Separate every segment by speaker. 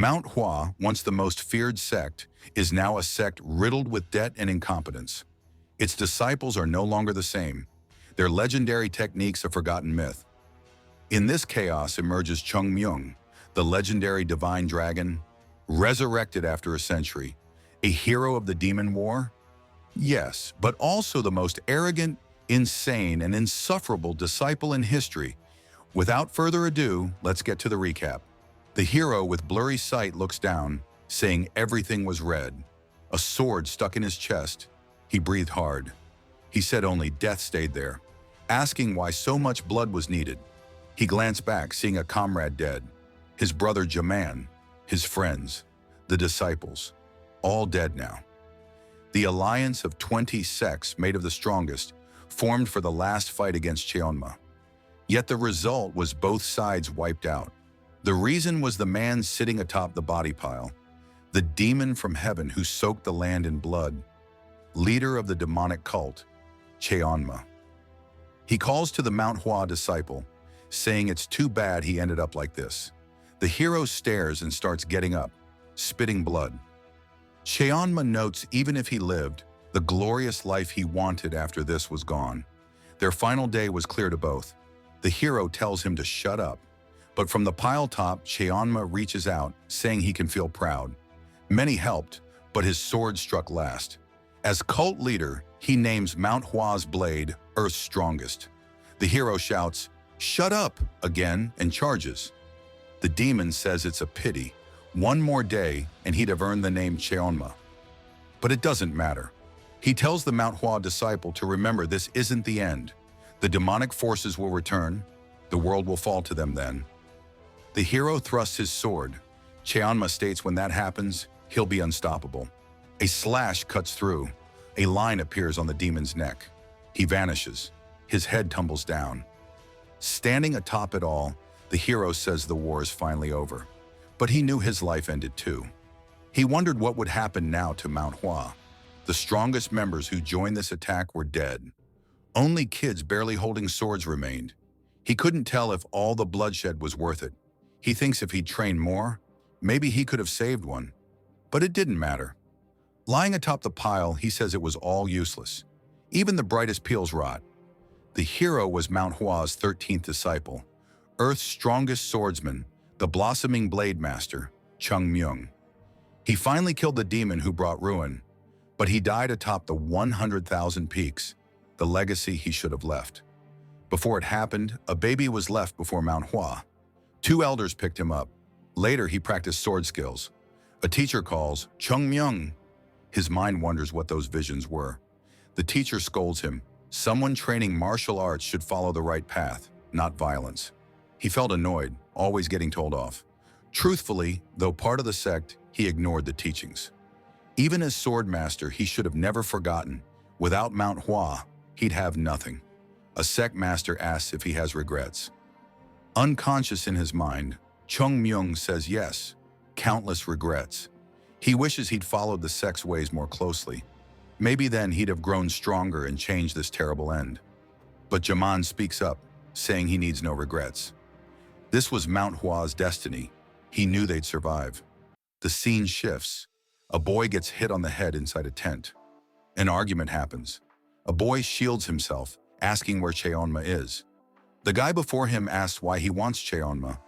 Speaker 1: Mount Hua, once the most feared sect, is now a sect riddled with debt and incompetence. Its disciples are no longer the same. Their legendary techniques a forgotten myth. In this chaos emerges Chung Myung, the legendary divine dragon, resurrected after a century, a hero of the demon war? Yes, but also the most arrogant, insane, and insufferable disciple in history. Without further ado, let's get to the recap. The hero with blurry sight looks down, saying everything was red. A sword stuck in his chest. He breathed hard. He said only death stayed there, asking why so much blood was needed. He glanced back, seeing a comrade dead. His brother Jaman, his friends, the disciples, all dead now. The alliance of 20 sects made of the strongest formed for the last fight against Cheonma. Yet the result was both sides wiped out. The reason was the man sitting atop the body pile, the demon from heaven who soaked the land in blood, leader of the demonic cult, Cheonma. He calls to the Mount Hua disciple, saying it's too bad he ended up like this. The hero stares and starts getting up, spitting blood. Cheonma notes even if he lived, the glorious life he wanted after this was gone. Their final day was clear to both. The hero tells him to shut up, but from the pile top, Cheonma reaches out, saying he can feel proud. Many helped, but his sword struck last. As cult leader, he names Mount Hua's blade Earth's strongest. The hero shouts, "Shut up!" again and charges. The demon says it's a pity. One more day and he'd have earned the name Cheonma. But it doesn't matter. He tells the Mount Hua disciple to remember this isn't the end. The demonic forces will return. The world will fall to them then. The hero thrusts his sword. Cheonma states when that happens, he'll be unstoppable. A slash cuts through. A line appears on the demon's neck. He vanishes. His head tumbles down. Standing atop it all, the hero says the war is finally over. But he knew his life ended too. He wondered what would happen now to Mount Hua. The strongest members who joined this attack were dead. Only kids barely holding swords remained. He couldn't tell if all the bloodshed was worth it. He thinks if he'd trained more, maybe he could have saved one. But it didn't matter. Lying atop the pile, he says it was all useless. Even the brightest peels rot. The hero was Mount Hua's 13th disciple, Earth's strongest swordsman, the blossoming blade master, Chung Myung. He finally killed the demon who brought ruin, but he died atop the 100,000 peaks, the legacy he should have left. Before it happened, a baby was left before Mount Hua. 2 elders picked him up. Later, he practiced sword skills. A teacher calls, "Chung Myung." His mind wonders what those visions were. The teacher scolds him. Someone training martial arts should follow the right path, not violence. He felt annoyed, always getting told off. Truthfully, though part of the sect, he ignored the teachings. Even as sword master, he should have never forgotten. Without Mount Hua, he'd have nothing. A sect master asks if he has regrets. Unconscious in his mind, Chung Myung says yes, countless regrets. He wishes he'd followed the sect's ways more closely. Maybe then he'd have grown stronger and changed this terrible end. But Jaman speaks up, saying he needs no regrets. This was Mount Hua's destiny. He knew they'd survive. The scene shifts. A boy gets hit on the head inside a tent. An argument happens. A boy shields himself, asking where Cheonma is. The guy before him asks why he wants Cheonma.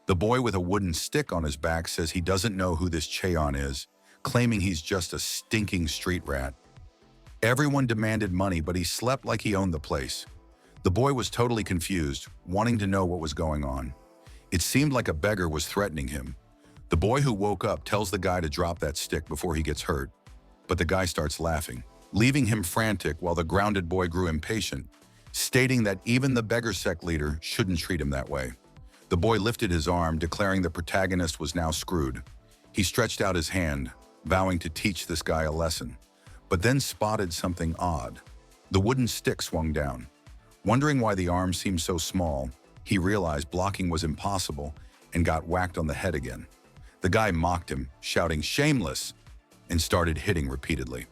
Speaker 1: The boy with a wooden stick on his back says he doesn't know who this Cheon is, claiming he's just a stinking street rat. Everyone demanded money, but he slept like he owned the place. The boy was totally confused, wanting to know what was going on. It seemed like a beggar was threatening him. The boy who woke up tells the guy to drop that stick before he gets hurt, but the guy starts laughing, leaving him frantic while the grounded boy grew impatient, stating that even the beggar sect leader shouldn't treat him that way. The boy lifted his arm, declaring the protagonist was now screwed. He stretched out his hand, vowing to teach this guy a lesson, but then spotted something odd. The wooden stick swung down. Wondering why the arm seemed so small, he realized blocking was impossible and got whacked on the head again. The guy mocked him, shouting, "Shameless!" and started hitting repeatedly.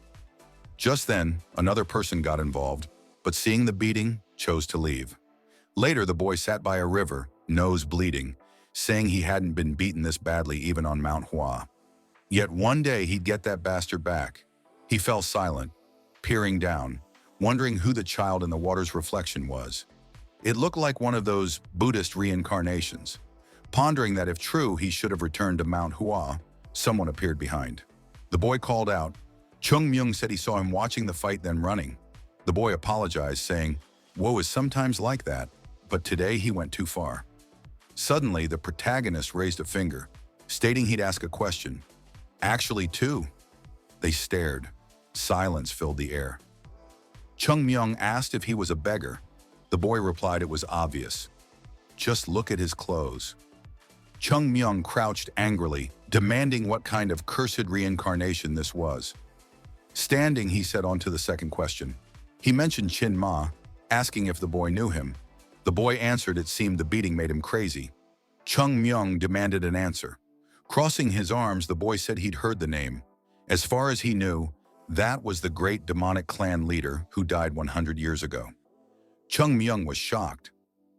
Speaker 1: Just then, another person got involved, but seeing the beating, chose to leave. Later, the boy sat by a river, nose bleeding, saying he hadn't been beaten this badly even on Mount Hua. Yet one day he'd get that bastard back. He fell silent, peering down, wondering who the child in the water's reflection was. It looked like one of those Buddhist reincarnations. Pondering that if true, he should have returned to Mount Hua, someone appeared behind. The boy called out. Chung Myung said he saw him watching the fight then running. The boy apologized, saying, "Woe is sometimes like that, but today he went too far." Suddenly, the protagonist raised a finger, stating he'd ask a question. Actually, two. They stared. Silence filled the air. Chung Myung asked if he was a beggar. The boy replied it was obvious. Just look at his clothes. Chung Myung crouched angrily, demanding what kind of cursed reincarnation this was. Standing, he said on to the second question. He mentioned Chin Ma, asking if the boy knew him. The boy answered it seemed the beating made him crazy. Chung Myung demanded an answer. Crossing his arms, the boy said he'd heard the name. As far as he knew, that was the great demonic clan leader who died 100 years ago. Chung Myung was shocked.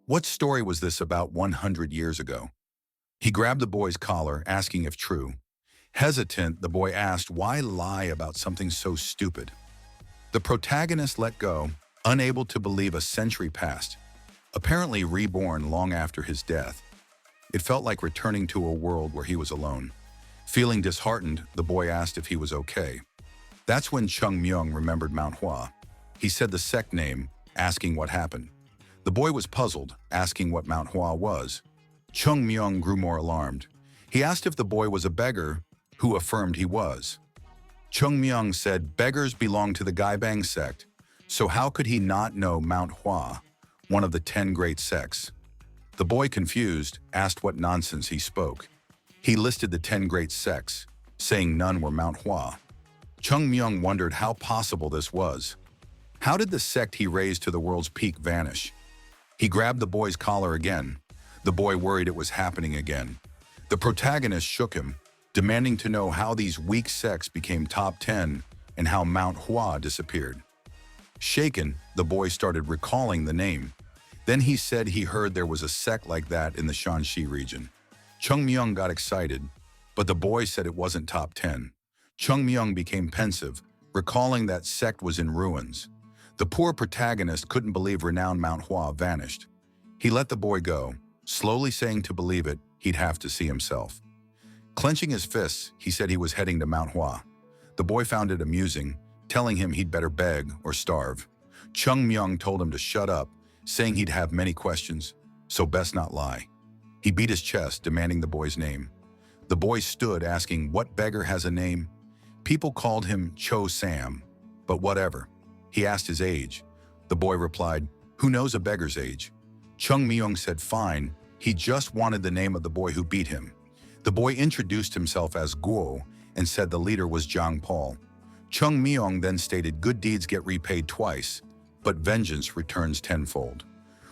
Speaker 1: What story was this about 100 years ago? He grabbed the boy's collar, asking if true. Hesitant, the boy asked why lie about something so stupid. The protagonist let go, unable to believe a century passed, apparently reborn long after his death. It felt like returning to a world where he was alone. Feeling disheartened, the boy asked if he was okay. That's when Chung Myung remembered Mount Hua. He said the sect name, asking what happened. The boy was puzzled, asking what Mount Hua was. Chung Myung grew more alarmed. He asked if the boy was a beggar, who affirmed he was. Chung Myung said beggars belong to the Gaibang sect, so how could he not know Mount Hua, one of the 10 great sects? The boy, confused, asked what nonsense he spoke. He listed the 10 great sects, saying none were Mount Hua. Chung Myung wondered how possible this was. How did the sect he raised to the world's peak vanish? He grabbed the boy's collar again. The boy worried it was happening again. The protagonist shook him, demanding to know how these weak sects became top 10 and how Mount Hua disappeared. Shaken, the boy started recalling the name. Then he said he heard there was a sect like that in the Shanxi region. Chung Myung got excited, but the boy said it wasn't top 10. Chung Myung became pensive, recalling that sect was in ruins. The poor protagonist couldn't believe renowned Mount Hua vanished. He let the boy go, slowly saying to believe it, he'd have to see himself. Clenching his fists, he said he was heading to Mount Hua. The boy found it amusing, telling him he'd better beg or starve. Chung Myung told him to shut up, saying he'd have many questions, so best not lie. He beat his chest, demanding the boy's name. The boy stood, asking what beggar has a name. People called him Cho Sam, but whatever. He asked his age. The boy replied, "Who knows a beggar's age?" Chung Myung said fine, he just wanted the name of the boy who beat him. The boy introduced himself as Guo and said the leader was Zhang Paul. Chung Myung then stated good deeds get repaid twice, but vengeance returns tenfold.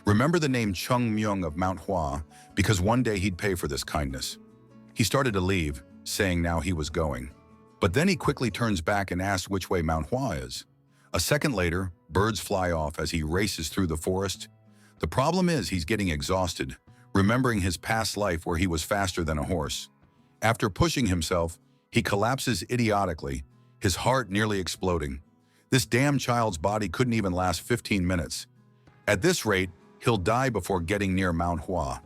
Speaker 1: Remember the name Chung Myung of Mount Hua, because one day he'd pay for this kindness. He started to leave, saying now he was going. But then he quickly turns back and asks which way Mount Hua is. A second later, birds fly off as he races through the forest. The problem is he's getting exhausted, remembering his past life where he was faster than a horse. After pushing himself, he collapses idiotically, his heart nearly exploding. This damn child's body couldn't even last 15 minutes. At this rate, he'll die before getting near Mount Hua.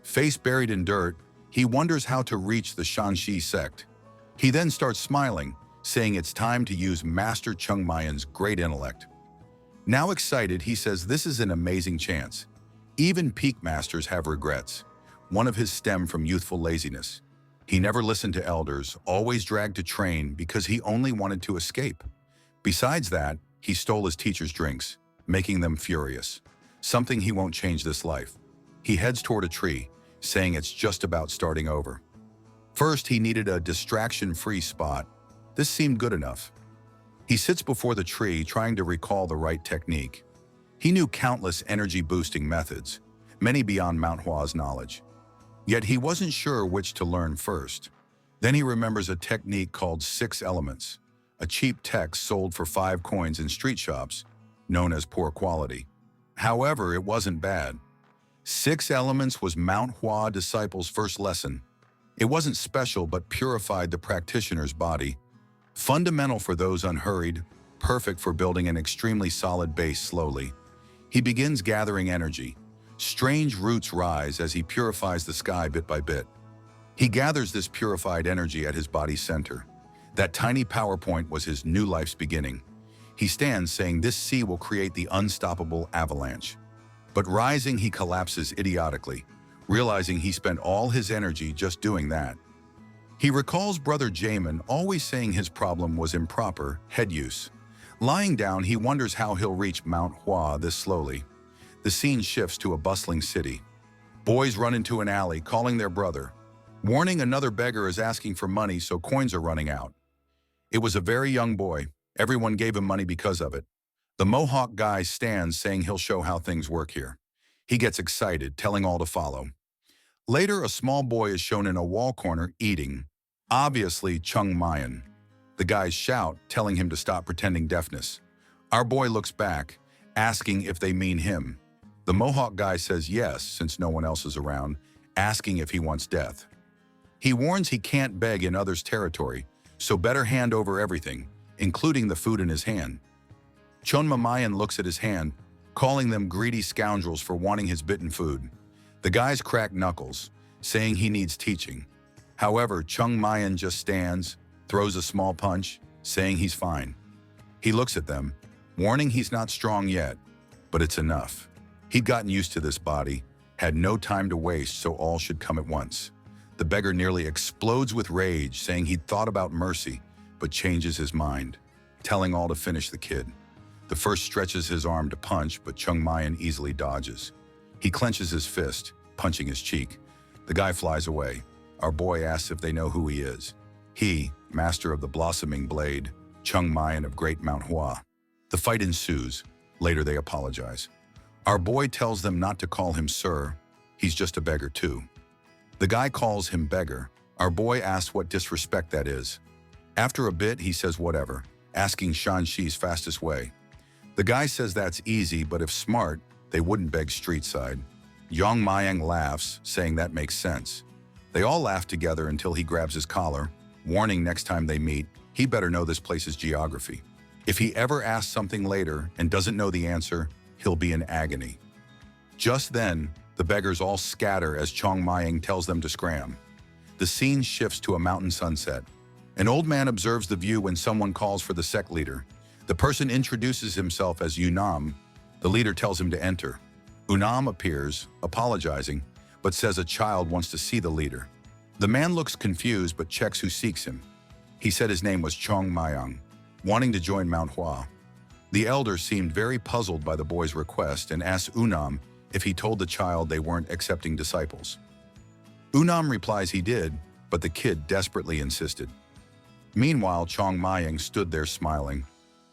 Speaker 1: Face buried in dirt, he wonders how to reach the Shanxi sect. He then starts smiling, saying it's time to use Master Chung Mayan's great intellect. Now excited, he says this is an amazing chance. Even peak masters have regrets. One of his stemmed from youthful laziness. He never listened to elders, always dragged to train because he only wanted to escape. Besides that, he stole his teacher's drinks, making them furious. Something he won't change this life. He heads toward a tree, saying it's just about starting over. First, he needed a distraction-free spot. This seemed good enough. He sits before the tree, trying to recall the right technique. He knew countless energy-boosting methods, many beyond Mount Hua's knowledge. Yet he wasn't sure which to learn first. Then he remembers a technique called 6 Elements, a cheap text sold for 5 coins in street shops, known as poor quality. However, it wasn't bad. Six Elements was Manhwa disciples' first lesson. It wasn't special but purified the practitioner's body. Fundamental for those unhurried, perfect for building an extremely solid base slowly. He begins gathering energy. Strange roots rise as he purifies the sky bit by bit. He gathers this purified energy at his body's center. That tiny power point was his new life's beginning. He stands saying this sea will create the unstoppable avalanche. But rising, he collapses idiotically, realizing he spent all his energy just doing that. He recalls Brother Jamin always saying his problem was improper head use. Lying down, he wonders how he'll reach Mount Hua this slowly. The scene shifts to a bustling city. Boys run into an alley, calling their brother. Warning another beggar is asking for money, so coins are running out. It was a very young boy. Everyone gave him money because of it. The Mohawk guy stands saying he'll show how things work here. He gets excited, telling all to follow. Later, a small boy is shown in a wall corner eating. Obviously, Chung Mayan. The guys shout, telling him to stop pretending deafness. Our boy looks back, asking if they mean him. The Mohawk guy says yes, since no one else is around, asking if he wants death. He warns he can't beg in others' territory, so better hand over everything, including the food in his hand. Chon Mamayan looks at his hand, calling them greedy scoundrels for wanting his bitten food. The guys crack knuckles, saying he needs teaching. However, Chung Mayan just stands, throws a small punch, saying he's fine. He looks at them, warning he's not strong yet, but it's enough. He'd gotten used to this body, had no time to waste, so all should come at once. The beggar nearly explodes with rage, saying he'd thought about mercy, but changes his mind, telling all to finish the kid. The first stretches his arm to punch, but Chung Mayan easily dodges. He clenches his fist, punching his cheek. The guy flies away. Our boy asks if they know who he is. He, master of the blossoming blade, Chung Mayan of Great Mount Hua. The fight ensues. Later they apologize. Our boy tells them not to call him sir. He's just a beggar too. The guy calls him beggar. Our boy asks what disrespect that is. After a bit, he says whatever, asking Shanxi's fastest way. The guy says that's easy, but if smart, they wouldn't beg street side. Yang Mayang laughs, saying that makes sense. They all laugh together until he grabs his collar, warning next time they meet, he better know this place's geography. If he ever asks something later and doesn't know the answer, he'll be in agony. Just then, the beggars all scatter as Chong Mayang tells them to scram. The scene shifts to a mountain sunset. An old man observes the view when someone calls for the sect leader. The person introduces himself as Unam. The leader tells him to enter. Unam appears, apologizing, but says a child wants to see the leader. The man looks confused but checks who seeks him. He said his name was Chong Mayang, wanting to join Mount Hua. The elder seemed very puzzled by the boy's request and asked Unam if he told the child they weren't accepting disciples. Unam replies he did, but the kid desperately insisted. Meanwhile, Chong Mayang stood there smiling,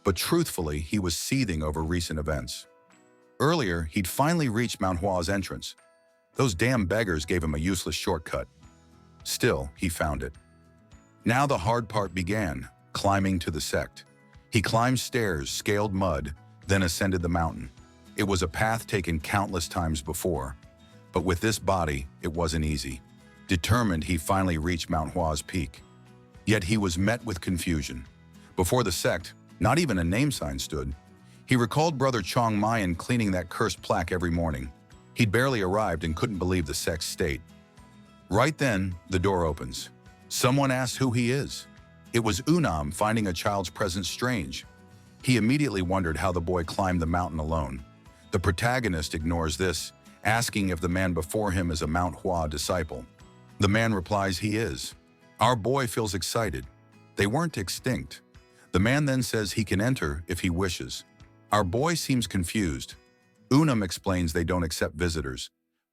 Speaker 1: but truthfully, he was seething over recent events. Earlier, he'd finally reached Mount Hua's entrance. Those damn beggars gave him a useless shortcut. Still, he found it. Now the hard part began, climbing to the sect. He climbed stairs, scaled mud, then ascended the mountain. It was a path taken countless times before, but with this body, it wasn't easy. Determined, he finally reached Mount Hua's peak. Yet he was met with confusion. Before the sect, not even a name sign stood. He recalled Brother Chong Mayan cleaning that cursed plaque every morning. He'd barely arrived and couldn't believe the sect's state. Right then, the door opens. Someone asks who he is. It was Unam, finding a child's presence strange. He immediately wondered how the boy climbed the mountain alone. The protagonist ignores this, asking if the man before him is a Mount Hua disciple. The man replies he is. Our boy feels excited. They weren't extinct. The man then says he can enter if he wishes. Our boy seems confused. Unam explains they don't accept visitors,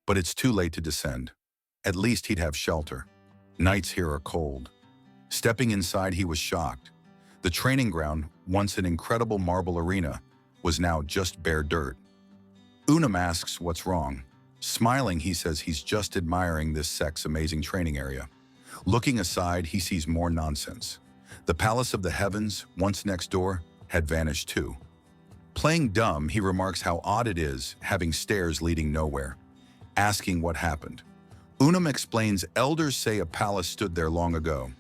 Speaker 1: but it's too late to descend. At least he'd have shelter. Nights here are cold. Stepping inside, he was shocked. The training ground, once an incredible marble arena, was now just bare dirt. Unam asks what's wrong. Smiling, he says he's just admiring this sect's amazing training area. Looking aside, he sees more nonsense. The Palace of the Heavens, once next door, had vanished too. Playing dumb, he remarks how odd it is having stairs leading nowhere. asking what happened. Unum explains elders say a palace stood there long ago.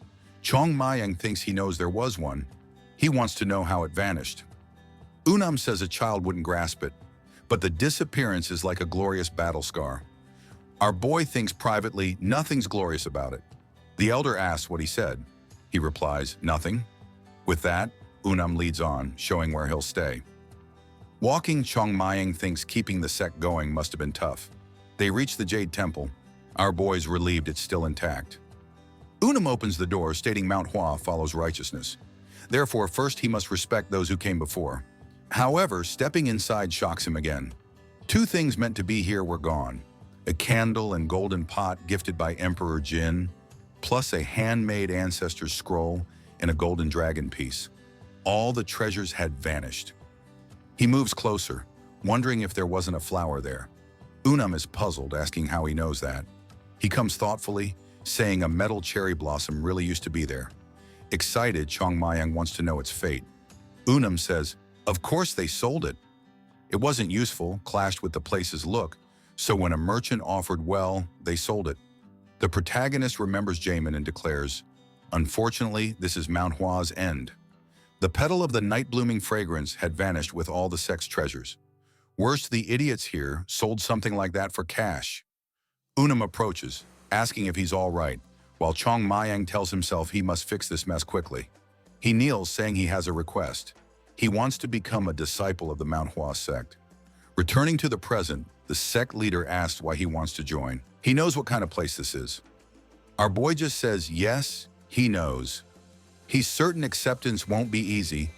Speaker 1: Chong Mayang thinks he knows there was one. He wants to know how it vanished. Unum says a child wouldn't grasp it, but the disappearance is like a glorious battle scar. Our boy thinks privately nothing's glorious about it. The elder asks what he said. He replies, nothing. With that, Unum leads on, showing where he'll stay. Walking, Chong Mayang thinks keeping the sect going must have been tough. They reach the Jade Temple. Our boy's relieved it's still intact. Unum opens the door, stating Mount Hua follows righteousness. Therefore, first he must respect those who came before. However, stepping inside shocks him again. Two things meant to be here were gone. A candle and golden pot gifted by Emperor Jin, plus a handmade ancestor's scroll and a golden dragon piece. All the treasures had vanished. He moves closer, wondering if there wasn't a flower there. Unum is puzzled, asking how he knows that. He comes thoughtfully, saying a metal cherry blossom really used to be there. Excited, Chong Mayang wants to know its fate. Unum says, of course they sold it. It wasn't useful, clashed with the place's look, so when a merchant offered, well, they sold it. The protagonist remembers Jamin and declares, unfortunately, this is Mount Hua's end. The petal of the night-blooming fragrance had vanished with all the sex treasures. Worse, the idiots here sold something like that for cash. Unum approaches, asking if he's all right, while Chong Mayang tells himself he must fix this mess quickly. He kneels, saying he has a request. He wants to become a disciple of the Mount Hua sect. Returning to the present, the sect leader asks why he wants to join. He knows what kind of place this is. Our boy just says, yes, he knows. He's certain acceptance won't be easy,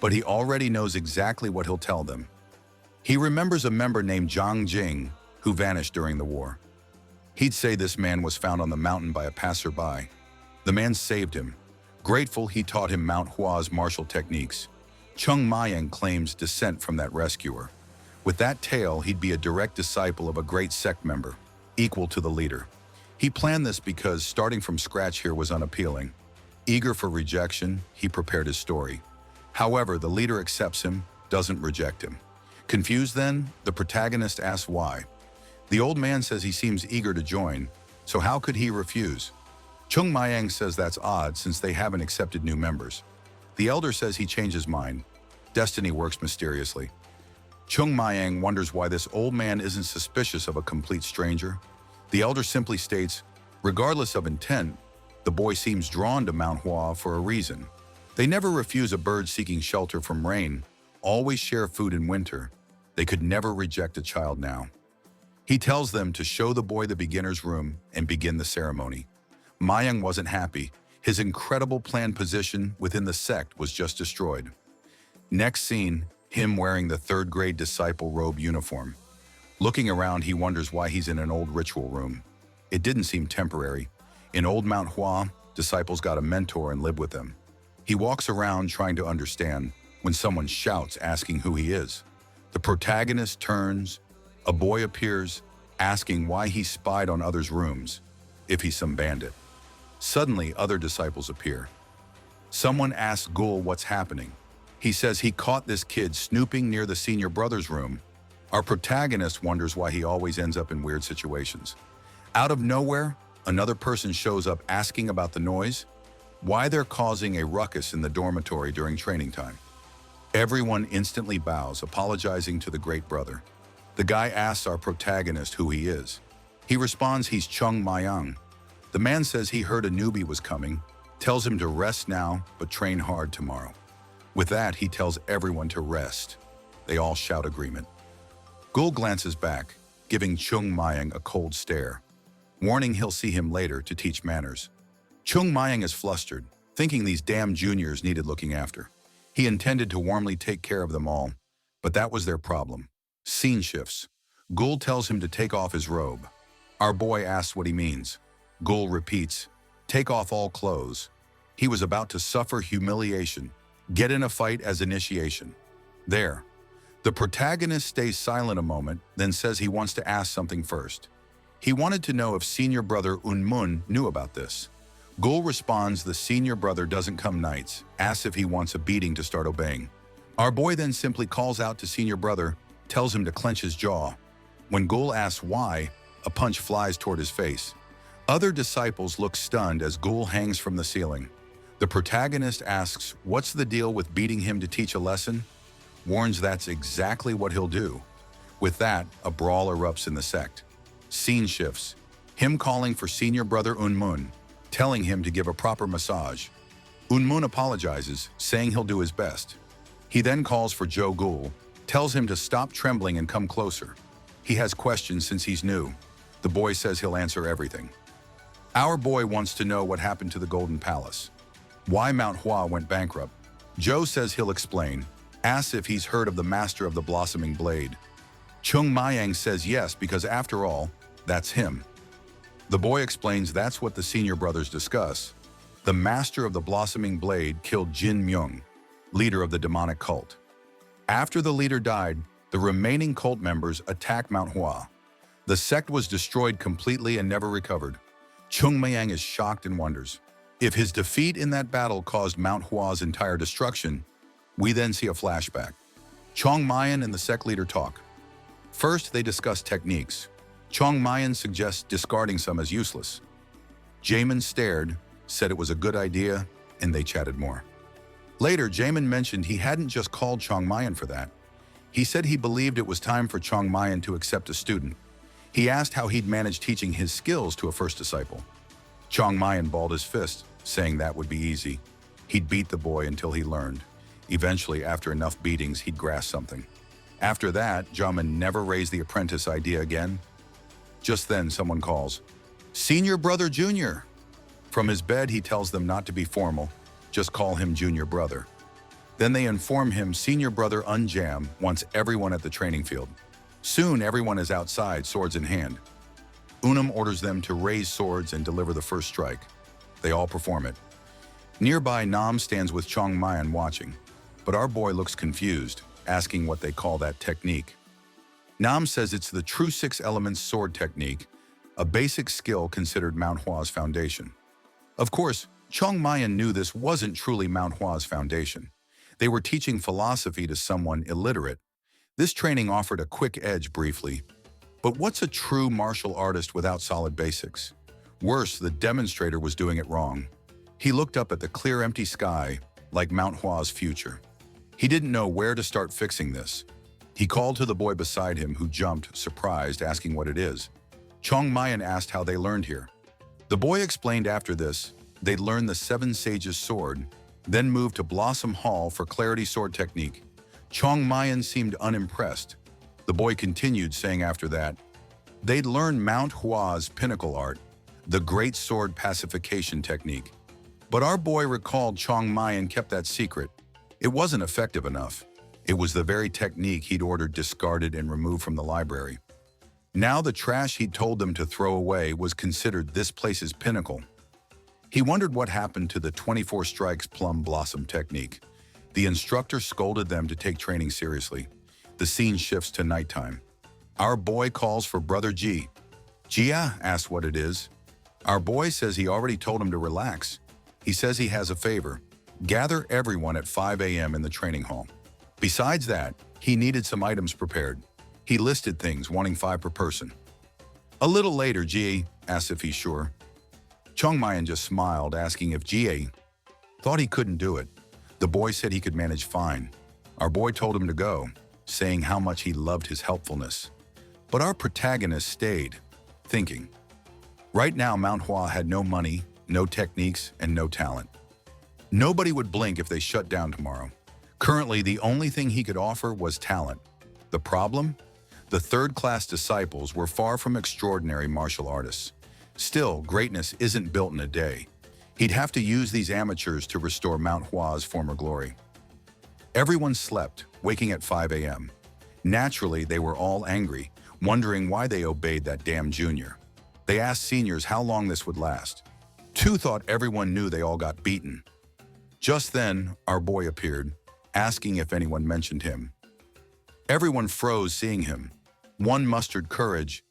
Speaker 1: but he already knows exactly what he'll tell them. He remembers a member named Zhang Jing who vanished during the war. He'd say this man was found on the mountain by a passerby. The man saved him. Grateful, he taught him Mount Hua's martial techniques. Chong Mayang claims descent from that rescuer. With that tale, he'd be a direct disciple of a great sect member, equal to the leader. He planned this because starting from scratch here was unappealing. Eager for rejection, he prepared his story. However, the leader accepts him, doesn't reject him. Confused then, the protagonist asks why. The old man says he seems eager to join, so how could he refuse? Chong Mayang says that's odd since they haven't accepted new members. The elder says he changed his mind. Destiny works mysteriously. Chong Mayang wonders why this old man isn't suspicious of a complete stranger. The elder simply states, regardless of intent, the boy seems drawn to Mount Hua for a reason. They never refuse a bird seeking shelter from rain, always share food in winter. They could never reject a child now. He tells them to show the boy the beginner's room and begin the ceremony. Mayang wasn't happy. His incredible planned position within the sect was just destroyed. Next scene, him wearing the third-grade disciple robe uniform. Looking around, he wonders why he's in an old ritual room. It didn't seem temporary. In old Mount Hua, disciples got a mentor and live with them. He walks around trying to understand when someone shouts, asking who he is. The protagonist turns. A boy appears, asking why he spied on others' rooms, if he's some bandit. Suddenly, other disciples appear. Someone asks Gul what's happening. He says he caught this kid snooping near the senior brother's room. Our protagonist wonders why he always ends up in weird situations. Out of nowhere, another person shows up asking about the noise, why they're causing a ruckus in the dormitory during training time. Everyone instantly bows, apologizing to the great brother. The guy asks our protagonist who he is. He responds he's Chong Mayang. The man says he heard a newbie was coming, tells him to rest now, but train hard tomorrow. With that, he tells everyone to rest. They all shout agreement. Gul glances back, giving Chong Mayang a cold stare, warning he'll see him later to teach manners. Chong Mayang is flustered, thinking these damn juniors needed looking after. He intended to warmly take care of them all, but that was their problem. Scene shifts. Gul tells him to take off his robe. Our boy asks what he means. Gul repeats, take off all clothes. He was about to suffer humiliation, get in a fight as initiation. There. The protagonist stays silent a moment, then says he wants to ask something first. He wanted to know if senior brother Unmun knew about this. Gul responds the senior brother doesn't come nights, asks if he wants a beating to start obeying. Our boy then simply calls out to senior brother, tells him to clench his jaw. When Gul asks why, A punch flies toward his face. Other disciples look stunned as Ghoul hangs from the ceiling. The protagonist asks, what's the deal with beating him to teach a lesson? Warns that's exactly what he'll do. With that, a brawl erupts in the sect. Scene shifts. Him calling for senior brother Unmun, telling him to give a proper massage. Unmun apologizes, saying he'll do his best. He then calls for Joe Ghoul, tells him to stop trembling and come closer. He has questions since he's new. The boy says he'll answer everything. Our boy wants to know what happened to the Golden Palace. Why Mount Hua went bankrupt. Joe says he'll explain, asks if he's heard of the Master of the Blossoming Blade. Chung Mayang says yes because after all, that's him. The boy explains that's what the senior brothers discuss. The Master of the Blossoming Blade killed Jin Myung, leader of the demonic cult. After the leader died, the remaining cult members attacked Mount Hua. The sect was destroyed completely and never recovered. Chung Mayang is shocked and wonders, if his defeat in that battle caused Mount Hua's entire destruction. We then see a flashback. Chong Mayan and the sect leader talk. First, they discuss techniques. Chong Mayan suggests discarding some as useless. Jamin stared, said it was a good idea, and they chatted more. Later, Jamin mentioned he hadn't just called Chong Mayan for that. He said he believed it was time for Chong Mayan to accept a student. He asked how he'd manage teaching his skills to a first disciple. Chong Mayan balled his fist, saying that would be easy. He'd beat the boy until he learned. Eventually, after enough beatings, he'd grasp something. After that, Jamin never raised the apprentice idea again. Just then, someone calls, "Senior Brother Junior." From his bed, he tells them not to be formal, just call him Junior Brother. Then they inform him Senior Brother Unjam wants everyone at the training field. Soon, everyone is outside, swords in hand. Unum orders them to raise swords and deliver the first strike. They all perform it. Nearby, Nam stands with Chong Mayan watching, but our boy looks confused, asking what they call that technique. Nam says it's the true 6 elements sword technique, a basic skill considered Mount Hua's foundation. Of course, Chong Mayan knew this wasn't truly Mount Hua's foundation. They were teaching philosophy to someone illiterate. This training offered a quick edge briefly. But what's a true martial artist without solid basics? Worse, the demonstrator was doing it wrong. He looked up at the clear empty sky, like Mount Hua's future. He didn't know where to start fixing this. He called to the boy beside him, who jumped, surprised, asking what it is. Chong Mayan asked how they learned here. The boy explained after this, they'd learned the 7 Sages' sword, then moved to Blossom Hall for Clarity sword technique. Chong Mayan seemed unimpressed. The boy continued, saying after that, they'd learned Mount Hua's pinnacle art, the Great Sword Pacification technique. But our boy recalled Chong Mayan kept that secret. It wasn't effective enough. It was the very technique he'd ordered discarded and removed from the library. Now the trash he'd told them to throw away was considered this place's pinnacle. He wondered what happened to the 24 strikes plum blossom technique. The instructor scolded them to take training seriously. The scene shifts to nighttime. Our boy calls for Brother Ji. Jia asks what it is. Our boy says he already told him to relax. He says he has a favor. Gather everyone at 5 a.m. in the training hall. Besides that, he needed some items prepared. He listed things, wanting 5 per person. A little later, Jia asks if he's sure. Chong Mayan just smiled, asking if Jia thought he couldn't do it. The boy said he could manage fine. Our boy told him to go, saying how much he loved his helpfulness. But our protagonist stayed, thinking. Right now, Mount Hua had no money, no techniques, and no talent. Nobody would blink if they shut down tomorrow. Currently, the only thing he could offer was talent. The problem? The third-class disciples were far from extraordinary martial artists. Still, greatness isn't built in a day. He'd have to use these amateurs to restore Mount Hua's former glory. Everyone slept, waking at 5 a.m. Naturally, they were all angry, wondering why they obeyed that damn junior. They asked seniors how long this would last. 2 thought everyone knew they all got beaten. Just then, our boy appeared, asking if anyone mentioned him. Everyone froze seeing him. One mustered courage,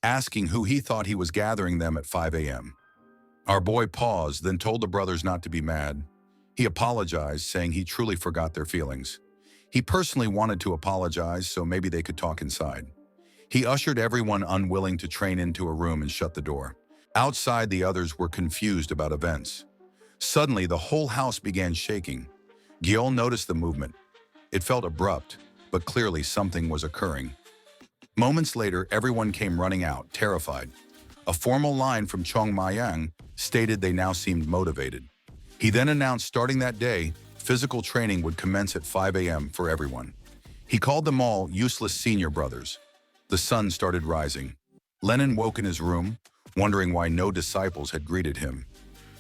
Speaker 1: asking who he thought he was gathering them at 5 a.m. Our boy paused, then told the brothers not to be mad. He apologized, saying he truly forgot their feelings. He personally wanted to apologize, so maybe they could talk inside. He ushered everyone unwilling to train into a room and shut the door. Outside, the others were confused about events. Suddenly, the whole house began shaking. Gyeol noticed the movement. It felt abrupt, but clearly something was occurring. Moments later, everyone came running out, terrified. A formal line from Chong Mayang stated they now seemed motivated. He then announced starting that day, physical training would commence at 5 a.m. for everyone. He called them all useless senior brothers. The sun started rising. Lennon woke in his room, wondering why no disciples had greeted him.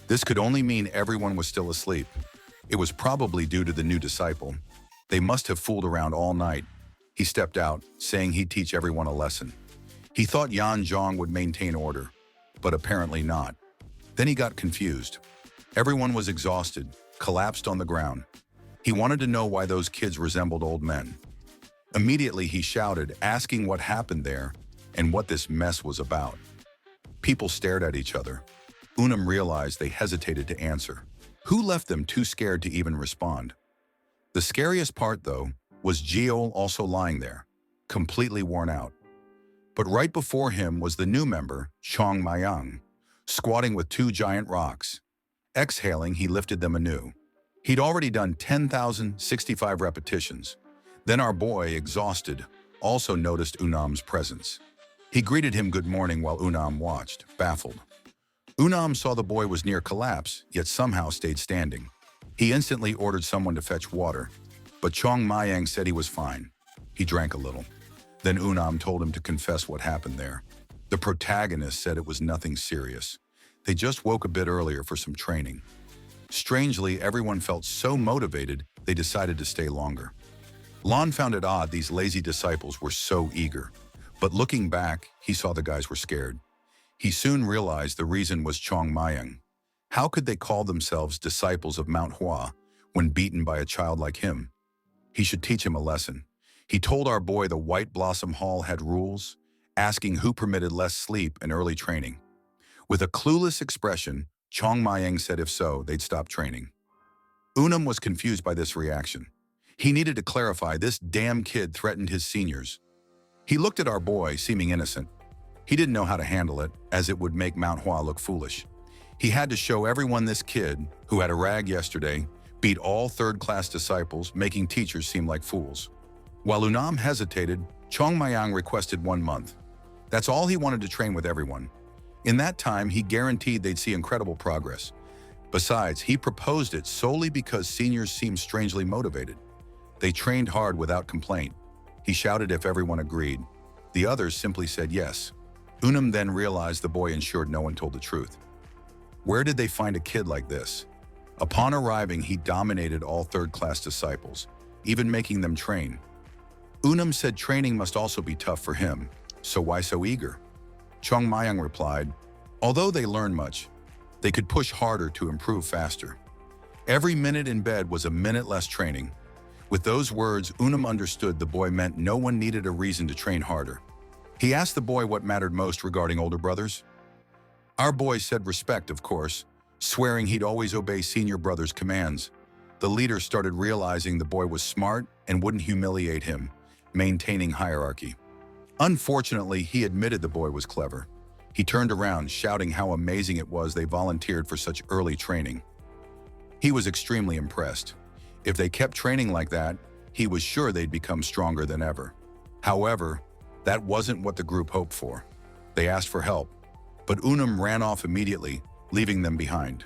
Speaker 1: This could only mean everyone was still asleep. It was probably due to the new disciple. They must have fooled around all night. He stepped out, saying he'd teach everyone a lesson. He thought Yan Zhong would maintain order, but apparently not. Then he got confused. Everyone was exhausted, collapsed on the ground. He wanted to know why those kids resembled old men. Immediately he shouted, asking what happened there and what this mess was about. People stared at each other. Unam realized they hesitated to answer. Who left them too scared to even respond? The scariest part, though, was Gyeol also lying there, completely worn out. But right before him was the new member, Chong Mayang, squatting with two giant rocks. Exhaling, he lifted them anew. He'd already done 10,065 repetitions. Then our boy, exhausted, also noticed Unam's presence. He greeted him good morning while Unam watched, baffled. Unam saw the boy was near collapse, yet somehow stayed standing. He instantly ordered someone to fetch water, but Chong Mayang said he was fine. He drank a little. Then Unam told him to confess what happened there. The protagonist said it was nothing serious. They just woke a bit earlier for some training. Strangely, everyone felt so motivated, they decided to stay longer. Lon found it odd these lazy disciples were so eager. But looking back, he saw the guys were scared. He soon realized the reason was Chong Mayang. How could they call themselves disciples of Mount Hua when beaten by a child like him? He should teach him a lesson. He told our boy the White Blossom Hall had rules, asking who permitted less sleep and early training. With a clueless expression, Chong Mayang said if so, they'd stop training. Unam was confused by this reaction. He needed to clarify this damn kid threatened his seniors. He looked at our boy, seeming innocent. He didn't know how to handle it, as it would make Mount Hua look foolish. He had to show everyone this kid, who had a rag yesterday, beat all third-class disciples, making teachers seem like fools. While Unam hesitated, Chong Mayang requested 1 month. That's all he wanted to train with everyone. In that time, he guaranteed they'd see incredible progress. Besides, he proposed it solely because seniors seemed strangely motivated. They trained hard without complaint. He shouted if everyone agreed. The others simply said yes. Unam then realized the boy ensured no one told the truth. Where did they find a kid like this? Upon arriving, he dominated all third-class disciples, even making them train. Unam said training must also be tough for him, so why so eager? Chong Mayang replied, although they learned much, they could push harder to improve faster. Every minute in bed was a minute less training. With those words, Unam understood the boy meant no one needed a reason to train harder. He asked the boy what mattered most regarding older brothers. Our boy said respect, of course, swearing he'd always obey senior brother's commands. The leader started realizing the boy was smart and wouldn't humiliate him, maintaining hierarchy. Unfortunately, he admitted the boy was clever. He turned around, shouting how amazing it was they volunteered for such early training. He was extremely impressed. If they kept training like that, he was sure they'd become stronger than ever. However, that wasn't what the group hoped for. They asked for help, but Unam ran off immediately, leaving them behind.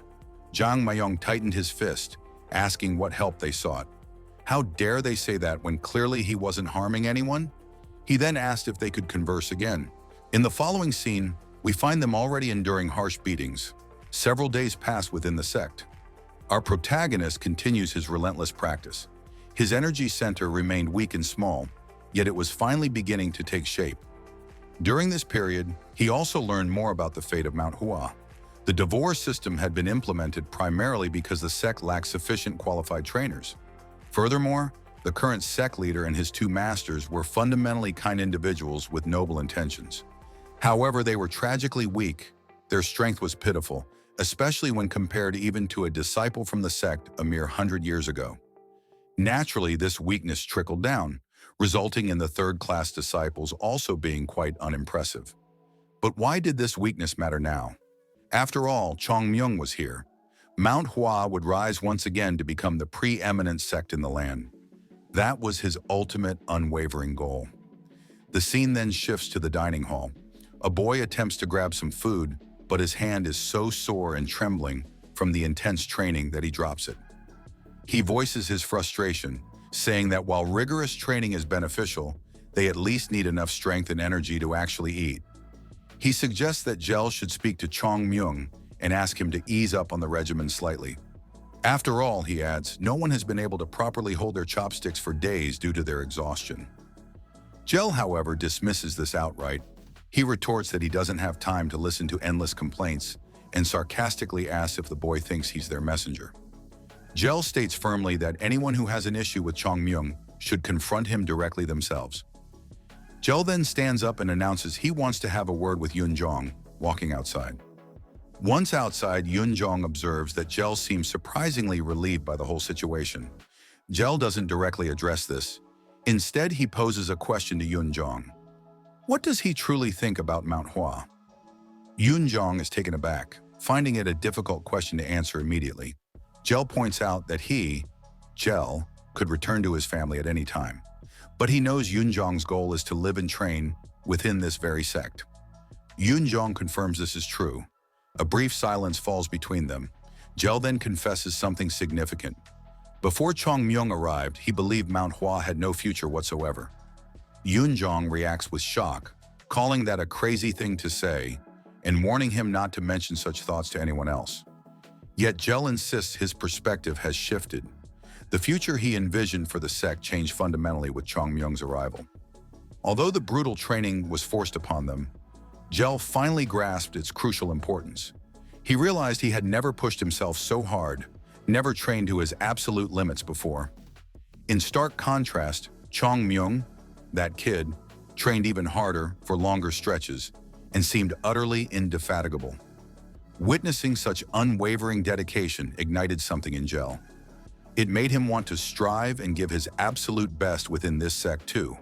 Speaker 1: Chong Mayang tightened his fist, asking what help they sought. How dare they say that when clearly he wasn't harming anyone? He then asked if they could converse again. In the following scene, we find them already enduring harsh beatings. Several days pass within the sect. Our protagonist continues his relentless practice. His energy center remained weak and small, yet it was finally beginning to take shape. During this period, he also learned more about the fate of Mount Hua. The divorce system had been implemented primarily because the sect lacked sufficient qualified trainers. Furthermore, the current sect leader and his 2 masters were fundamentally kind individuals with noble intentions. However, they were tragically weak. Their strength was pitiful, especially when compared even to a disciple from the sect a mere 100 years ago. Naturally, this weakness trickled down. resulting in the third-class disciples also being quite unimpressive. But why did this weakness matter now? After all, Chongmyung was here. Mount Hua would rise once again to become the preeminent sect in the land. That was his ultimate, unwavering goal. The scene then shifts to the dining hall. A boy attempts to grab some food, but his hand is so sore and trembling from the intense training that he drops it. He voices his frustration, saying that while rigorous training is beneficial, they at least need enough strength and energy to actually eat. He suggests that Jel should speak to Chongmyung and ask him to ease up on the regimen slightly. After all, he adds, no one has been able to properly hold their chopsticks for days due to their exhaustion. Jel, however, dismisses this outright. He retorts that he doesn't have time to listen to endless complaints and sarcastically asks if the boy thinks he's their messenger. Jel states firmly that anyone who has an issue with Chongmyung should confront him directly themselves. Jel then stands up and announces he wants to have a word with Yunjong, walking outside. Once outside, Yunjong observes that Jel seems surprisingly relieved by the whole situation. Jel doesn't directly address this. Instead, he poses a question to Yunjong. What does he truly think about Mount Hua? Yunjong is taken aback, finding it a difficult question to answer immediately. Jel points out that he, Jel, could return to his family at any time. But he knows Yunjong's goal is to live and train within this very sect. Yunjong confirms this is true. A brief silence falls between them. Jel then confesses something significant. Before Chongmyung arrived, he believed Mount Hua had no future whatsoever. Yunjong reacts with shock, calling that a crazy thing to say, and warning him not to mention such thoughts to anyone else. Yet Jel insists his perspective has shifted. The future he envisioned for the sect changed fundamentally with Chongmyung's arrival. Although the brutal training was forced upon them, Jel finally grasped its crucial importance. He realized he had never pushed himself so hard, never trained to his absolute limits before. In stark contrast, Chongmyung, that kid, trained even harder for longer stretches and seemed utterly indefatigable. Witnessing such unwavering dedication ignited something in Jel. It made him want to strive and give his absolute best within this sect too.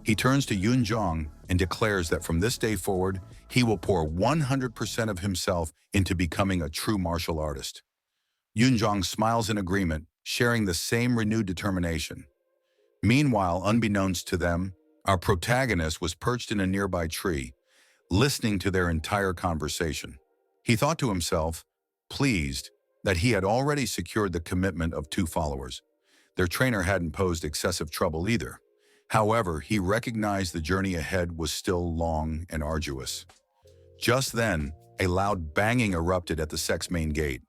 Speaker 1: He turns to Yunjong and declares that from this day forward, he will pour 100% of himself into becoming a true martial artist. Yunjong smiles in agreement, sharing the same renewed determination. Meanwhile, unbeknownst to them, our protagonist was perched in a nearby tree, listening to their entire conversation. He thought to himself, pleased, that he had already secured the commitment of 2 followers. Their trainer hadn't posed excessive trouble either. However, he recognized the journey ahead was still long and arduous. Just then, a loud banging erupted at the sect's main gate.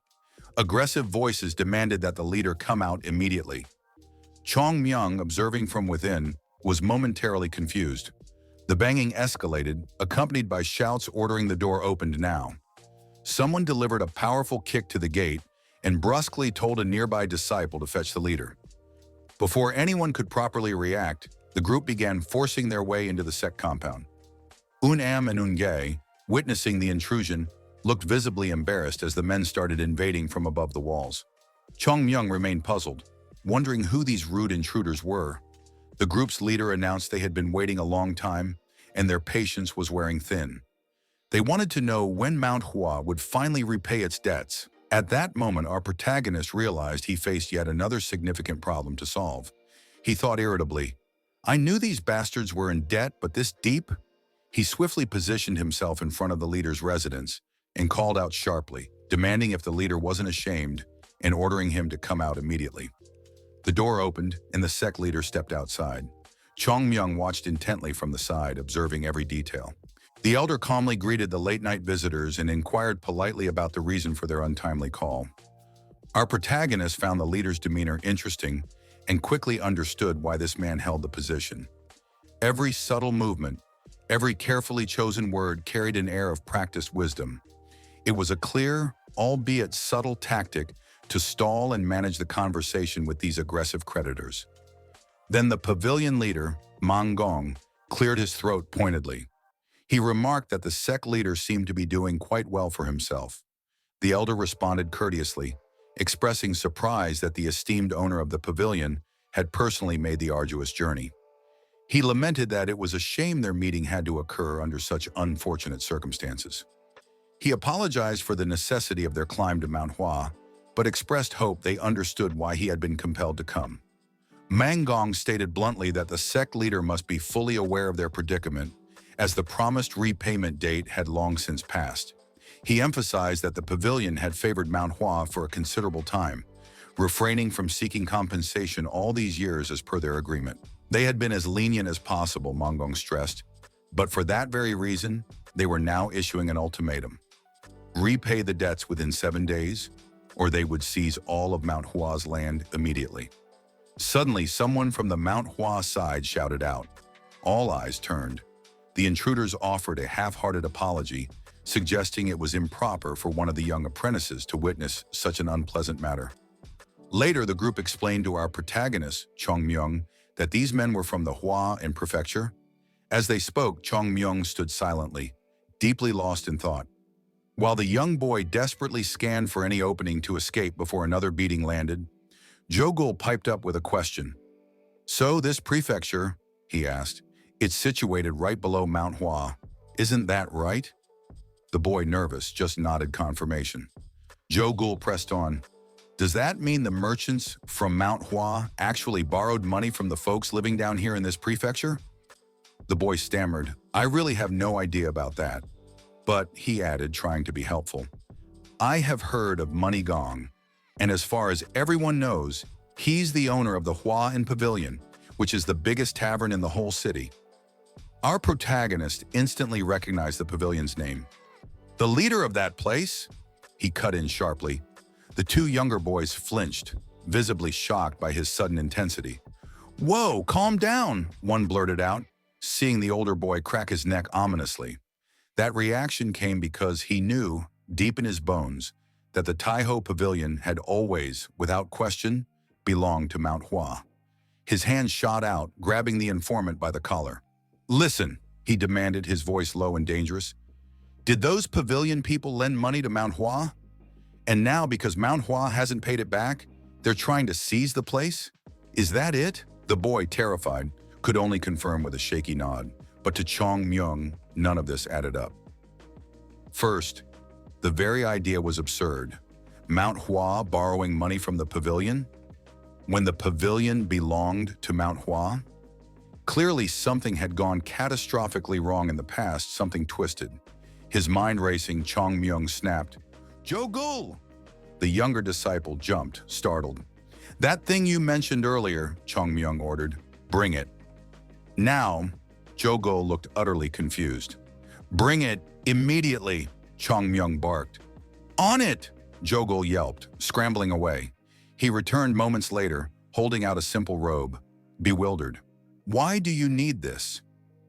Speaker 1: Aggressive voices demanded that the leader come out immediately. Chongmyung, observing from within, was momentarily confused. The banging escalated, accompanied by shouts ordering the door opened now. Someone delivered a powerful kick to the gate and brusquely told a nearby disciple to fetch the leader. Before anyone could properly react, the group began forcing their way into the sect compound. Unam and Ungae, witnessing the intrusion, looked visibly embarrassed as the men started invading from above the walls. Chongmyung remained puzzled, wondering who these rude intruders were. The group's leader announced they had been waiting a long time, and their patience was wearing thin. They wanted to know when Mount Hua would finally repay its debts. At that moment, our protagonist realized he faced yet another significant problem to solve. He thought irritably, I knew these bastards were in debt, but this deep? He swiftly positioned himself in front of the leader's residence and called out sharply, demanding if the leader wasn't ashamed and ordering him to come out immediately. The door opened and the sect leader stepped outside. Chongmyung watched intently from the side, observing every detail. The elder calmly greeted the late-night visitors and inquired politely about the reason for their untimely call. Our protagonist found the leader's demeanor interesting and quickly understood why this man held the position. Every subtle movement, every carefully chosen word carried an air of practiced wisdom. It was a clear, albeit subtle tactic to stall and manage the conversation with these aggressive creditors. Then the pavilion leader, Mangong, cleared his throat pointedly. He remarked that the sect leader seemed to be doing quite well for himself. The elder responded courteously, expressing surprise that the esteemed owner of the pavilion had personally made the arduous journey. He lamented that it was a shame their meeting had to occur under such unfortunate circumstances. He apologized for the necessity of their climb to Mount Hua, but expressed hope they understood why he had been compelled to come. Mangong stated bluntly that the sect leader must be fully aware of their predicament, as the promised repayment date had long since passed. He emphasized that the pavilion had favored Mount Hua for a considerable time, refraining from seeking compensation all these years as per their agreement. They had been as lenient as possible, Mangong stressed, but for that very reason, they were now issuing an ultimatum. Repay the debts within 7 days, or they would seize all of Mount Hua's land immediately. Suddenly, someone from the Mount Hua side shouted out. All eyes turned. The intruders offered a half-hearted apology, suggesting it was improper for one of the young apprentices to witness such an unpleasant matter. Later, the group explained to our protagonist, Chong Myung, that these men were from the Hua and prefecture. As they spoke, Chong Myung stood silently, deeply lost in thought. While the young boy desperately scanned for any opening to escape before another beating landed, Jogul piped up with a question. "So this prefecture," he asked, "it's situated right below Mount Hua. Isn't that right?" The boy, nervous, just nodded confirmation. Jogul pressed on. "Does that mean the merchants from Mount Hua actually borrowed money from the folks living down here in this prefecture?" The boy stammered, "I really have no idea about that." But, he added, trying to be helpful, "I have heard of Money Gong, and as far as everyone knows, he's the owner of the Hua Inn Pavilion, which is the biggest tavern in the whole city." Our protagonist instantly recognized the pavilion's name. "The leader of that place?" He cut in sharply. The two younger boys flinched, visibly shocked by his sudden intensity. "Whoa, calm down," one blurted out, seeing the older boy crack his neck ominously. That reaction came because he knew, deep in his bones, that the Taiho Pavilion had always, without question, belonged to Mount Hua. His hand shot out, grabbing the informant by the collar. "Listen," he demanded, his voice low and dangerous. "Did those pavilion people lend money to Mount Hua? And now, because Mount Hua hasn't paid it back, they're trying to seize the place? Is that it?" The boy, terrified, could only confirm with a shaky nod, but to Chong Myung, none of this added up. First, the very idea was absurd. Mount Hua borrowing money from the pavilion? When the pavilion belonged to Mount Hua? Clearly, something had gone catastrophically wrong in the past, something twisted. His mind racing, Chong Myung snapped, "Jogul!" The younger disciple jumped, startled. "That thing you mentioned earlier," Chong Myung ordered. "Bring it." Now, Jogul looked utterly confused. "Bring it immediately," Chong Myung barked. "On it!" Jogul yelped, scrambling away. He returned moments later, holding out a simple robe, bewildered. "Why do you need this?"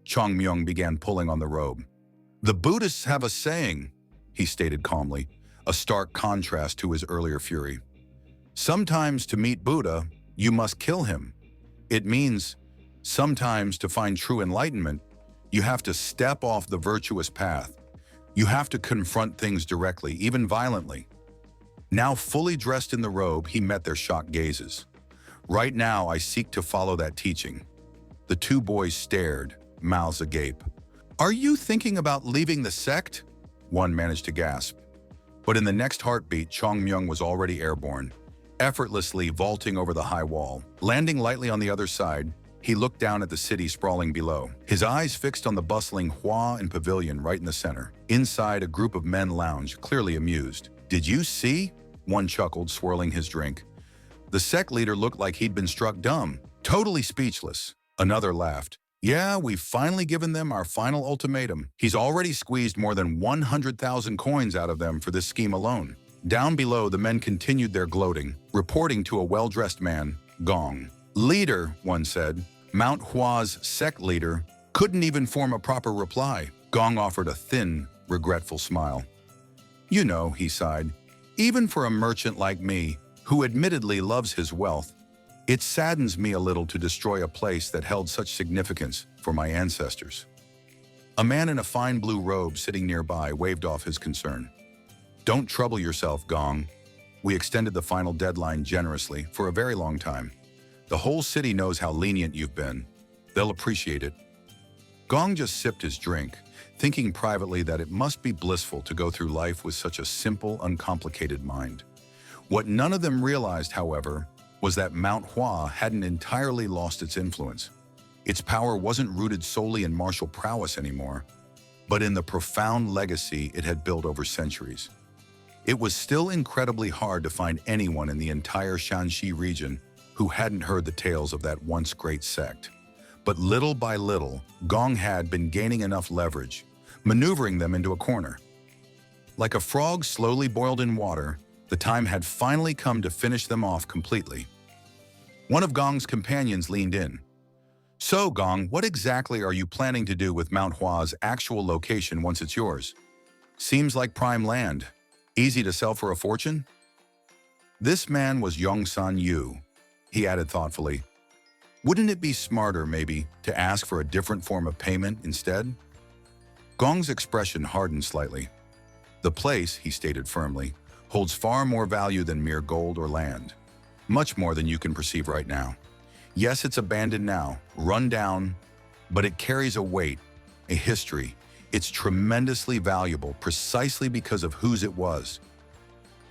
Speaker 1: Chong Myung began pulling on the robe. "The Buddhists have a saying," he stated calmly, a stark contrast to his earlier fury. "Sometimes to meet Buddha, you must kill him. It means, sometimes to find true enlightenment, you have to step off the virtuous path. You have to confront things directly, even violently." Now fully dressed in the robe, he met their shocked gazes. "Right now, I seek to follow that teaching." The two boys stared, mouths agape. "Are you thinking about leaving the sect?" One managed to gasp. But in the next heartbeat, Chong Myung was already airborne, effortlessly vaulting over the high wall. Landing lightly on the other side, he looked down at the city sprawling below, his eyes fixed on the bustling Hua and Pavilion right in the center. Inside, a group of men lounged, clearly amused. "Did you see?" One chuckled, swirling his drink. The sect leader looked like he'd been struck dumb, totally speechless. Another laughed. "Yeah, we've finally given them our final ultimatum. He's already squeezed more than 100,000 coins out of them for this scheme alone." Down below, the men continued their gloating, reporting to a well-dressed man, Gong. "Leader," one said, "Mount Hua's sect leader, couldn't even form a proper reply." Gong offered a thin, regretful smile. "You know," he sighed, "even for a merchant like me, who admittedly loves his wealth, it saddens me a little to destroy a place that held such significance for my ancestors." A man in a fine blue robe sitting nearby waved off his concern. "Don't trouble yourself, Gong. We extended the final deadline generously for a very long time. The whole city knows how lenient you've been. They'll appreciate it. Gong just sipped his drink, thinking privately that it must be blissful to go through life with such a simple, uncomplicated mind. What none of them realized, however, was that Manhwa hadn't entirely lost its influence. Its power wasn't rooted solely in martial prowess anymore, but in the profound legacy it had built over centuries. It was still incredibly hard to find anyone in the entire Shanxi region who hadn't heard the tales of that once great sect. But little by little, Gong had been gaining enough leverage, maneuvering them into a corner. Like a frog slowly boiled in water, the time had finally come to finish them off completely. One of Gong's companions leaned in. "So, Gong, what exactly are you planning to do with Mount Hua's actual location once it's yours? Seems like prime land. Easy to sell for a fortune?" This man was Yongsan Yu. He added thoughtfully, "Wouldn't it be smarter, maybe, to ask for a different form of payment instead?" Gong's expression hardened slightly. "The place," he stated firmly, "holds far more value than mere gold or land. Much more than you can perceive right now. Yes, it's abandoned now, run down, but it carries a weight, a history. It's tremendously valuable precisely because of whose it was."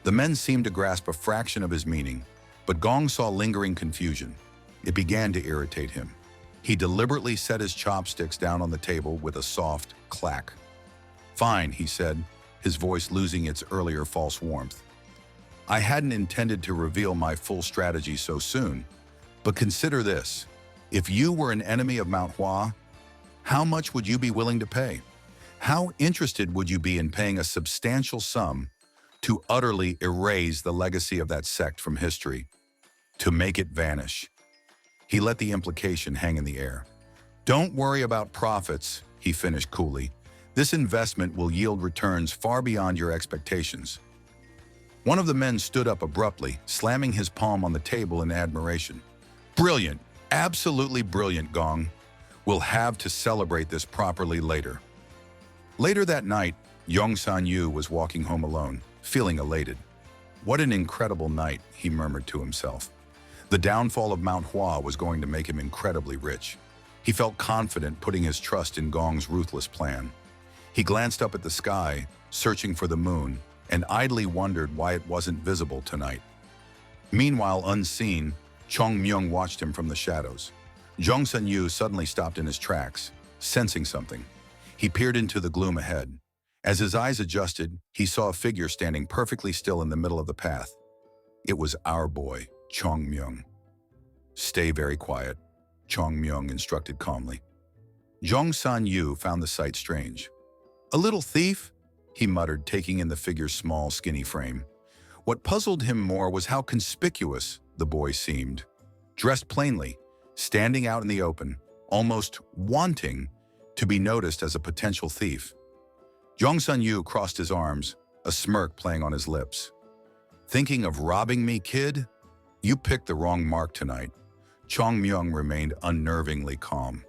Speaker 1: The men seemed to grasp a fraction of his meaning, but Gong saw lingering confusion. It began to irritate him. He deliberately set his chopsticks down on the table with a soft clack. "Fine," he said, his voice losing its earlier false warmth. "I hadn't intended to reveal my full strategy so soon, but consider this. If you were an enemy of Mount Hua, how much would you be willing to pay? How interested would you be in paying a substantial sum to utterly erase the legacy of that sect from history, to make it vanish?" He let the implication hang in the air. "Don't worry about profits," he finished coolly. "This investment will yield returns far beyond your expectations." One of the men stood up abruptly, slamming his palm on the table in admiration. "Brilliant, absolutely brilliant, Gong. We'll have to celebrate this properly later." Later that night, Yongsan Yu was walking home alone, feeling elated. "What an incredible night," he murmured to himself. The downfall of Mount Hua was going to make him incredibly rich. He felt confident putting his trust in Gong's ruthless plan. He glanced up at the sky, searching for the moon, and idly wondered why it wasn't visible tonight. Meanwhile, unseen, Chong Myung watched him from the shadows. Jongsun Yu suddenly stopped in his tracks, sensing something. He peered into the gloom ahead. As his eyes adjusted, he saw a figure standing perfectly still in the middle of the path. It was our boy, Chong Myung. "Stay very quiet," Chong Myung instructed calmly. Jongsan Yu found the sight strange. "A little thief?" he muttered, taking in the figure's small, skinny frame. What puzzled him more was how conspicuous the boy seemed. Dressed plainly, standing out in the open, almost wanting to be noticed as a potential thief. Jongsun Yu crossed his arms, a smirk playing on his lips. "Thinking of robbing me, kid? You picked the wrong mark tonight." Chong Myung remained unnervingly calm.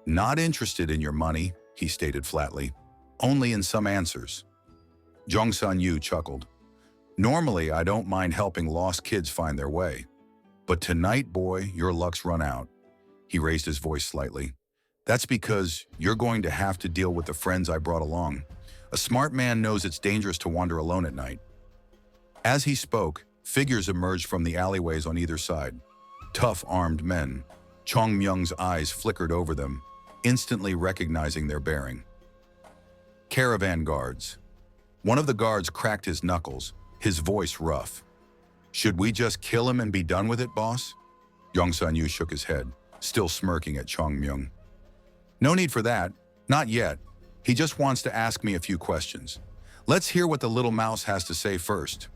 Speaker 1: "Not interested in your money," he stated flatly. "Only in some answers." Jongsun Yu chuckled. "Normally, I don't mind helping lost kids find their way. But tonight, boy, your luck's run out." He raised his voice slightly. "That's because you're going to have to deal with the friends I brought along. A smart man knows it's dangerous to wander alone at night." As he spoke, figures emerged from the alleyways on either side. Tough, armed men. Chong Myung's eyes flickered over them, instantly recognizing their bearing. Caravan guards. One of the guards cracked his knuckles, his voice rough. "Should we just kill him and be done with it, boss?" Yongsan Yu shook his head, still smirking at Chong Myung. "No need for that. Not yet. He just wants to ask me a few questions. Let's hear what the little mouse has to say first."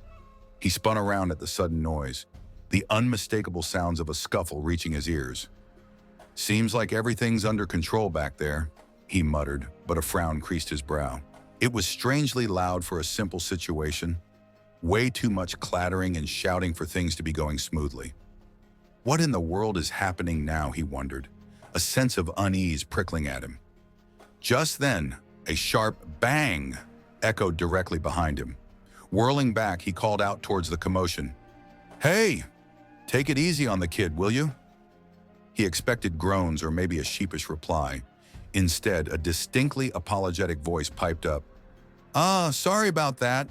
Speaker 1: He spun around at the sudden noise, the unmistakable sounds of a scuffle reaching his ears. "Seems like everything's under control back there," he muttered, but a frown creased his brow. It was strangely loud for a simple situation. Way too much clattering and shouting for things to be going smoothly. What in the world is happening now, he wondered, a sense of unease prickling at him. Just then, a sharp bang echoed directly behind him. Whirling back, he called out towards the commotion. "Hey, take it easy on the kid, will you?" He expected groans or maybe a sheepish reply. Instead, a distinctly apologetic voice piped up. Sorry about that.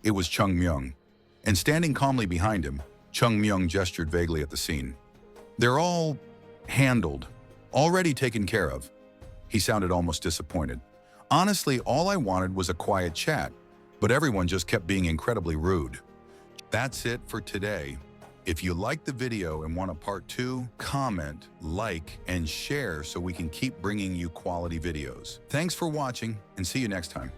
Speaker 1: It was Chung Myung. And standing calmly behind him, Chung Myung gestured vaguely at the scene. They're all handled, already taken care of. He sounded almost disappointed. Honestly, all I wanted was a quiet chat, but everyone just kept being incredibly rude. That's it for today. If you liked the video and want a part 2, comment, like, and share so we can keep bringing you quality videos. Thanks for watching, and see you next time.